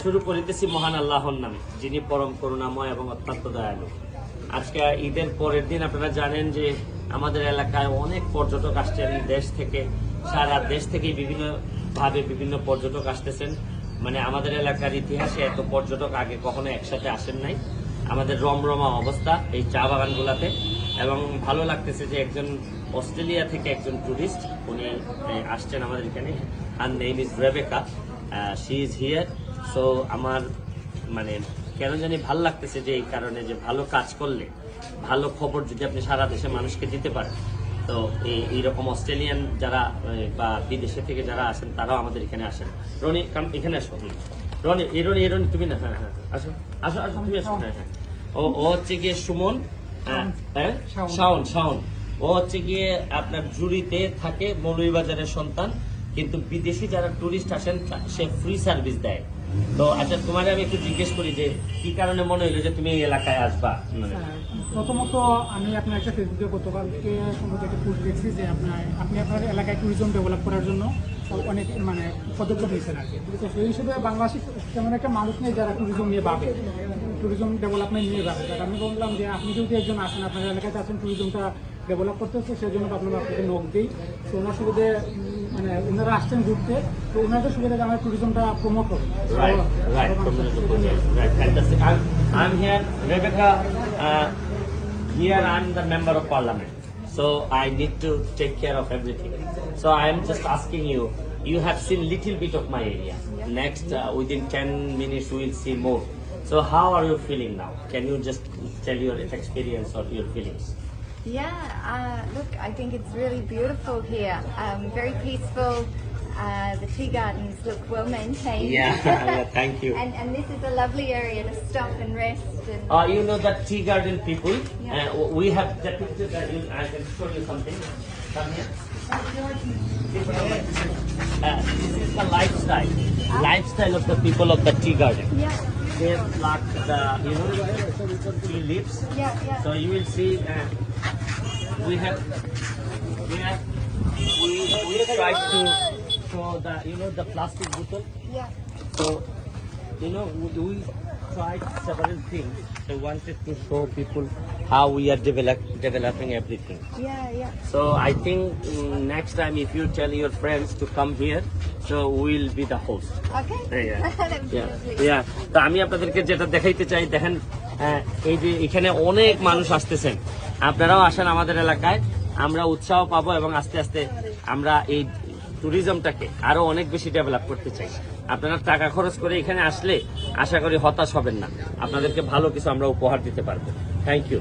শুরু করিতেছি মহান আল্লাহর নামে, যিনি পরম করুণাময় এবং অত্যন্ত দয়ালু। আজকে ঈদের পরের দিন আপনারা জানেন যে আমাদের এলাকায় অনেক পর্যটক আসছেন দেশ থেকে, সারা দেশ থেকে বিভিন্ন পর্যটক আসতেছেন। মানে আমাদের এলাকার ইতিহাসে এত পর্যটক আগে কখনো একসাথে আসেন নাই। আমাদের রমরমা অবস্থা এই চা বাগানগুলাতে, এবং ভালো লাগতেছে যে একজন অস্ট্রেলিয়া থেকে একজন টুরিস্ট উনি আসছেন আমাদের এখানে। আর name is Rebecca, she is here. So আমার মানে কেন জানি ভালো লাগতেছে যে এই কারণে যে ভালো কাজ করলে ভালো খবর যদি আপনি সারা দেশে মানুষকে দিতে পারেন, তো এইরকম অস্ট্রেলিয়ান যারা বা বিদেশে থেকে যারা আসেন তারাও আমাদের এখানে আসেন। রনি এখানে আসো। রনি তুমি না, হ্যাঁ আসো আসো আসো, তুমি আসো। হ্যাঁ হ্যাঁ, ও হচ্ছে গিয়ে সুমন, হ্যাঁ শাওন। ও হচ্ছে গিয়ে আপনার জুড়িতে থাকে, মৌলভীবাজারের সন্তান, কিন্তু বিদেশি যারা টুরিস্ট আসেন সে ফ্রি সার্ভিস দেয়। তো আচ্ছা, তোমার আমি একটু জিজ্ঞেস করি যে কি কারণে মনে হইলো যে তুমি এই এলাকায় আসবা? প্রথমত আমি আপনার একটা ফেসবুকে গতকালকে সম্ভবত একটা পোস্ট দেখছি যে আপনি আপনার এলাকায় ট্যুরিজম ডেভেলপ করার জন্য অনেক পদক্ষেপ নিয়েছেন আর কি। তো সেই হিসেবে বাংলাদেশে তেমন একটা মানুষ নেই যারা ট্যুরিজম নিয়ে ভাবে, ট্যুরিজম ডেভেলপমেন্ট নিয়ে ভাবে। তার আমি বললাম যে আপনি যদি একজন আসেন, আপনার এলাকাতে আছেন, ট্যুরিজমটা ডেভেলপ করতে হচ্ছে, সেই জন্য আপনাকে নক দিই। তো ওনার সুবিধে ওনারা আসছেন ঘুরতে, তো ওনাদের সুবিধা আমার ট্যুরিজমটা প্রমোট হবে। I'm here, Rebecca. Here I'm the member of parliament, so I need to take care of everything. So I am just asking you. You have seen little bit of my area. Next, within 10 minutes, we will see more. So how are you feeling now? Can you just tell your experience or your feelings? Yeah, look, I think it's really beautiful here. Very peaceful. The tea gardens look well maintained. Yeah, thank you. And this is a lovely area to stop and rest. And You know that tea garden people. Yeah. We have depicted that. I can show you something. Come here. This is the lifestyle of the people of the tea garden. yeah, They pluck the tea leaves. yeah. So you will see we tried to show the plastic bottle. Yeah. So we tried several things. I wanted to show people how we are developing everything. Yeah. So I think next time if you tell your friends to come here, so we'll be the host. Okay. That'd be lovely. তো আমি আপনাদেরকে যেটা দেখাইতে চাই, দেখেন এই যে এখানে অনেক মানুষ আসতেছেন, আপনারাও আসেন আমাদের এলাকায়, আমরা উৎসাহ পাবো এবং আস্তে আস্তে আমরা এই ট্যুরিজমটাকে আরো অনেক বেশি ডেভেলপ করতে চাই। আপনারা টাকা খরচ করে এখানে আসলে আশা করি হতাশ হবেন না, আপনাদেরকে ভালো কিছু আমরা উপহার দিতে পারবো। Thank you.